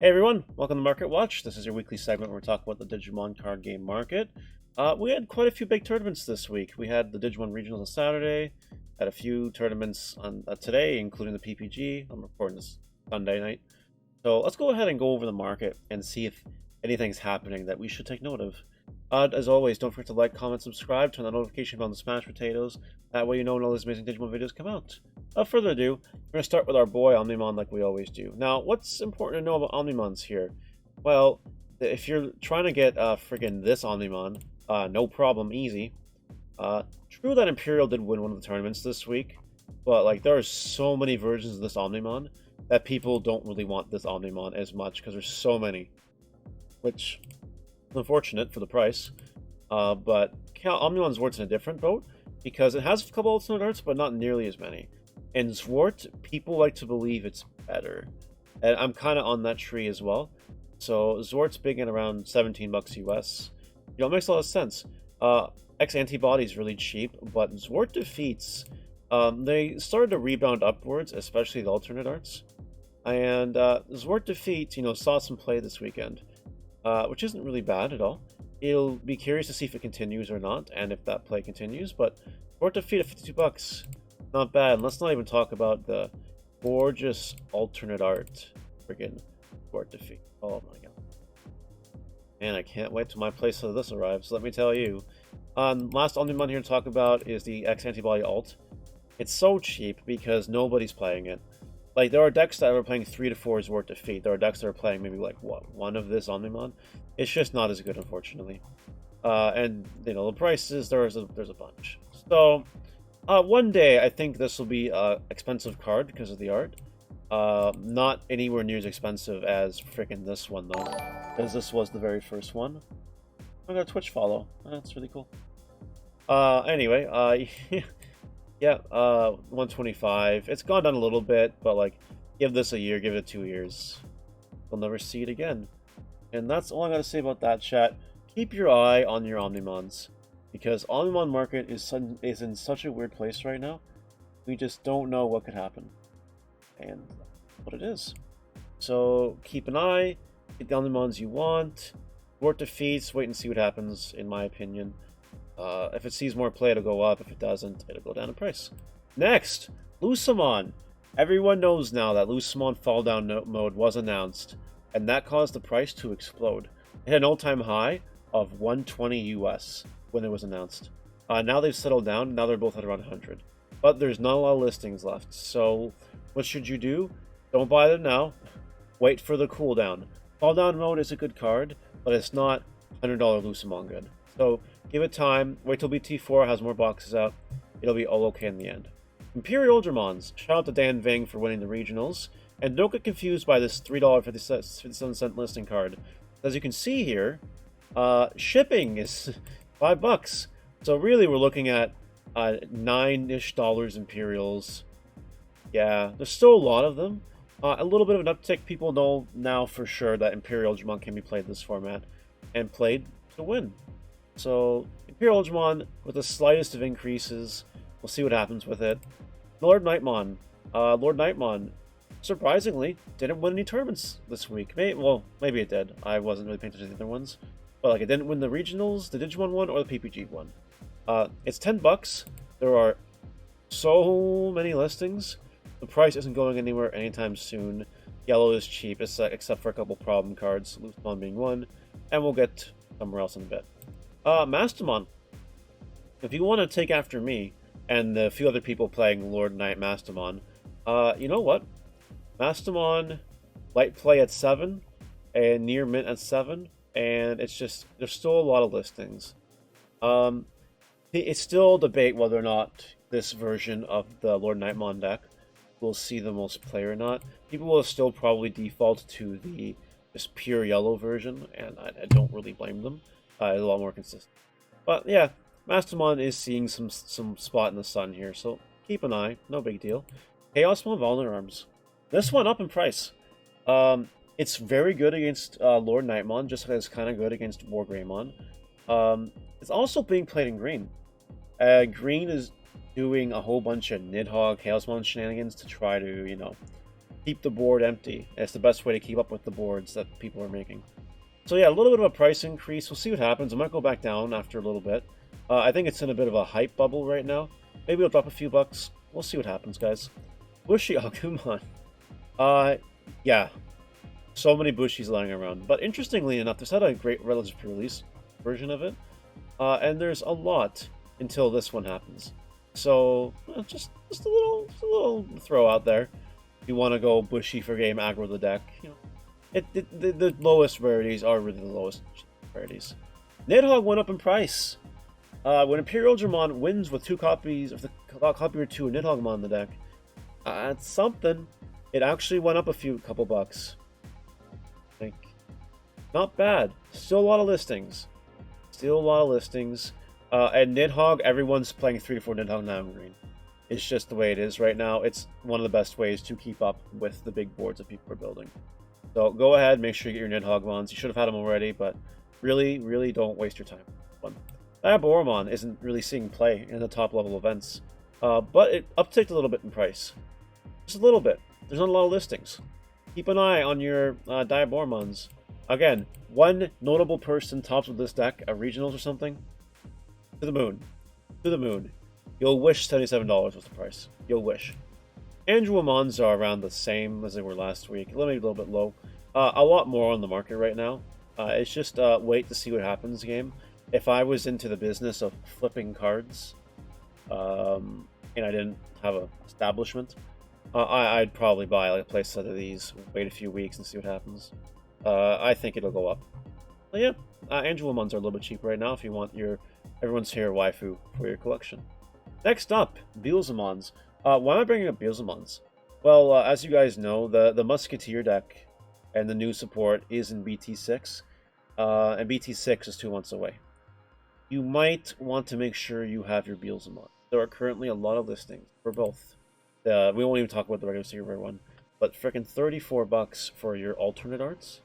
Hey everyone, welcome to Market Watch. This is your weekly segment where we talk about the Digimon card game market. We had quite a few big tournaments this week. We had the Digimon Regionals on Saturday, had a few tournaments on today, including the PPG. I'm recording this Sunday night. So let's go ahead and go over the market and see if anything's happening that we should take note of. As always, don't forget to like, comment, subscribe, turn the notification bell on the smash potatoes. That way you know when all these amazing Digimon videos come out. Without further ado, we're going to start with our boy Omnimod like we always do. Now, what's important to know about Omnimons here? Well, if you're trying to get friggin' this Omnimon, no problem, easy. True that Imperial did win one of the tournaments this week, but like there are so many versions of this Omnimon that people don't really want this Omnimon as much because there's so many, which is unfortunate for the price. But Omnimon Zwart's in a different boat because it has a couple ultimate arts, but not nearly as many. And Zwart, people like to believe it's better, and I'm kind of on that tree as well. So Zwart's big in around 17 bucks US. You know, it makes a lot of sense. X Antibody is really cheap, but Zwart defeats. They started to rebound upwards, especially the alternate arts. And Zwart defeat, saw some play this weekend, which isn't really bad at all. It'll be curious to see if it continues or not, and if that play continues. But Zwart defeat at 52 bucks, not bad. Let's not even talk about the gorgeous alternate art, friggin' Zwart defeat. Oh my god. Man, I can't wait till my place of this arrives, let me tell you. Last Omnimon here to talk about is the X Antibody alt. It's so cheap because nobody's playing it. Like, there are decks that are playing 3 to 4 Zwart defeat. There are decks that are playing maybe, like, what, one of this Omnimon? It's just not as good, unfortunately. And, the prices, there's a bunch. So, one day, I think this will be an expensive card because of the art. Not anywhere near as expensive as freaking this one, though. Because this was the very first one. I got a Twitch follow. That's really cool. Anyway, yeah, 125. It's gone down a little bit, but like, give this a year, give it 2 years. We'll never see it again. And that's all I gotta say about that, chat. Keep your eye on your Omnimons, because Omnimon market is in such a weird place right now. We just don't know what could happen, and that's what it is. So keep an eye, get the Omnimons you want. Zwart defeats, wait and see what happens, in my opinion. If it sees more play, it'll go up. If it doesn't, it'll go down in price. Next, Lucimon. Everyone knows now that Lucimon Fall Down mode was announced, and that caused the price to explode. It had an all-time high of 120 US when it was announced. Now they've settled down. Now they're both at around 100. But there's not a lot of listings left. So what should you do? Don't buy them now. Wait for the cooldown. Fall Down mode is a good card, but it's not $100 Lucimon good. So give it time. Wait till BT4 has more boxes out. It'll be all okay in the end. Imperial Germans. Shout out to Dan Ving for winning the regionals. And don't get confused by this $3.57 listing card. As you can see here, shipping is $5. So really we're looking at $9-ish Imperials. Yeah, there's still a lot of them. A little bit of an uptick. People know now for sure that Imperial German can be played this format and played to win. So, Imperial German with the slightest of increases. We'll see what happens with it. Lord Knightmon. Lord Knightmon, surprisingly, didn't win any tournaments this week. Maybe it did. I wasn't really paying attention to the other ones. But like, it didn't win the regionals, the Digimon one, or the PPG one. It's $10. There are so many listings. The price isn't going anywhere anytime soon. Yellow is cheap, except for a couple problem cards, Lucimon being one, and we'll get somewhere else in a bit. Mastamon. If you want to take after me, and the few other people playing Lord Knight Mastamon, you know what? Mastamon, light play at 7, and near mint at 7, and it's just, there's still a lot of listings. It's still a debate whether or not this version of the Lord Knightmon deck will see the most play or not. People will still probably default to the just pure yellow version, and I don't really blame them. It's a lot more consistent. But yeah, Mastamon is seeing some spot in the sun here, so keep an eye. No big deal. Chaosmon Valor Arms. This one up in price. It's very good against Lord Knightmon, just like it's kind of good against Wargreymon. It's also being played in green. Green is doing a whole bunch of Nidhogg Chaosmon shenanigans to try to, keep the board empty. And it's the best way to keep up with the boards that people are making. So yeah, a little bit of a price increase. We'll see what happens. It might go back down after a little bit. I think it's in a bit of a hype bubble right now. Maybe it'll drop a few bucks. We'll see what happens, guys. Bushy Agumon. Yeah. So many Bushies lying around. But interestingly enough, there's not a great relative release version of it. And there's a lot until this one happens. So, just a little throw out there. If you want to go Bushy for game, aggro the deck, you know. The lowest rarities are really the lowest rarities. Nidhogg went up in price. When Imperial German wins with 2 copies of the copy or 2 of Nidhoggmon in the deck, it's something. It actually went up a couple bucks. Like, not bad. Still a lot of listings. And Nidhogg, everyone's playing 3 to 4 Nidhogg now in green. It's just the way it is right now. It's one of the best ways to keep up with the big boards that people are building. So go ahead, make sure you get your Nidhoggmons. You should have had them already, but really, really don't waste your time. Diaboromon isn't really seeing play in the top level events, but it upticked a little bit in price. Just a little bit. There's not a lot of listings. Keep an eye on your Diaboromons. Again, one notable person tops with this deck at regionals or something. To the moon. To the moon. You'll wish $77 was the price. You'll wish. Andrewmons are around the same as they were last week. Maybe a little bit low. A lot more on the market right now. It's just wait to see what happens game. If I was into the business of flipping cards, and I didn't have an establishment, I'd probably buy like a play set of these, wait a few weeks and see what happens. I think it'll go up. But yeah, Angewomons are a little bit cheap right now if you want your everyone's favorite waifu for your collection. Next up, Beelzemans. Why am I bringing up Beelzemans? Well, as you guys know, the Musketeer deck and the new support is in BT6, and BT6 is 2 months away. You might want to make sure you have your Beelzemon. There are currently a lot of listings for both. We won't even talk about the regular Secret one, but frickin' $34 for your alternate arts.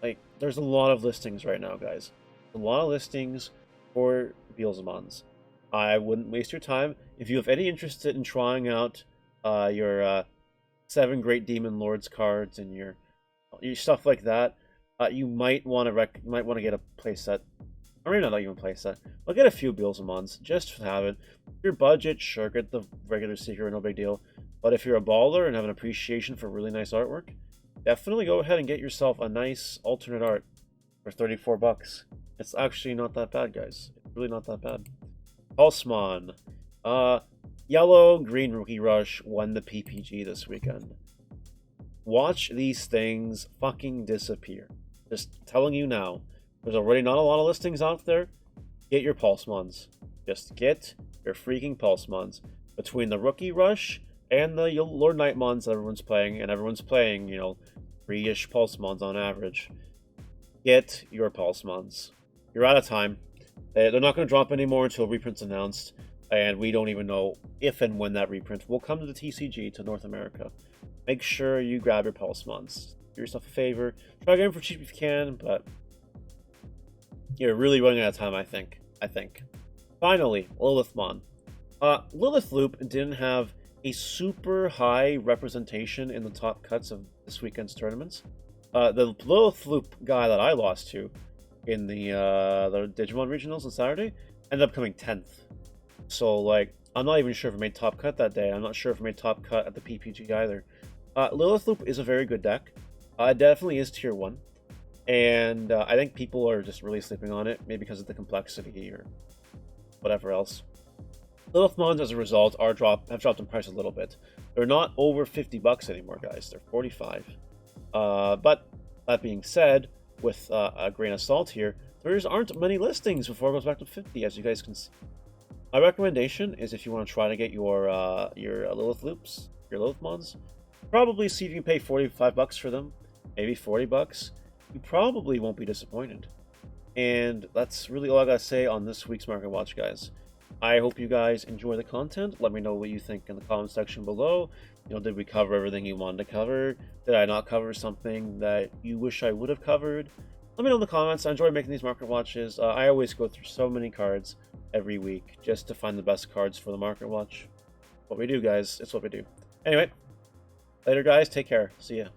Like, there's a lot of listings right now, guys. A lot of listings for Beelzemons. I wouldn't waste your time. If you have any interest in trying out your 7 Great Demon Lords cards and your stuff like that, you might want to get a playset. Or maybe not even playset. I'll get a few Beelzemons just to have it. If your budget, sure, get the regular Secret, no big deal. But if you're a baller and have an appreciation for really nice artwork, definitely go ahead and get yourself a nice alternate art for $34. It's actually not that bad, guys. It's really not that bad. Pulsemon. Yellow-Green Rookie Rush won the PPG this weekend. Watch these things fucking disappear. Just telling you now. There's already not a lot of listings out there. Get your Pulsemons. Just get your freaking Pulsemons. Between the Rookie Rush and the Lord Knightmons that everyone's playing, and everyone's playing, 3-ish Pulsemons on average. Get your Pulsemons. You're out of time. They're not going to drop anymore until reprint's announced, and we don't even know if and when that reprint will come to the TCG to North America. Make sure you grab your Pulsemons. Do yourself a favor. Try to get them for cheap if you can, but you're really running out of time, I think. Finally, Lilithmon. Lilith Loop didn't have a super high representation in the top cuts of this weekend's tournaments. The Lilith Loop guy that I lost to in the Digimon regionals on Saturday ended up coming 10th. So, I'm not even sure if it made top cut that day. I'm not sure if it made top cut at the PPG either. Lilith Loop is a very good deck. It definitely is tier 1. And I think people are just really sleeping on it, maybe because of the complexity or whatever else. Lilithmons, as a result, have dropped in price a little bit. They're not over $50 anymore, guys. They're 45. But that being said, with a grain of salt here, there aren't many listings before it goes back to 50, as you guys can see. My recommendation is if you want to try to get your Lilith Loops, your Lilithmons, probably see if you can pay $45 for them, maybe $40. You probably won't be disappointed. And that's really all I gotta say on this week's Market Watch, guys. I hope you guys enjoy the content. Let me know what you think in the comment section below. Did we cover everything you wanted to cover? Did I not cover something that you wish I would have covered? Let me know in the comments. I enjoy making these Market Watches. I always go through so many cards every week just to find the best cards for the Market Watch. What we do, guys. It's what we do. Anyway, Later, guys. Take care. See ya.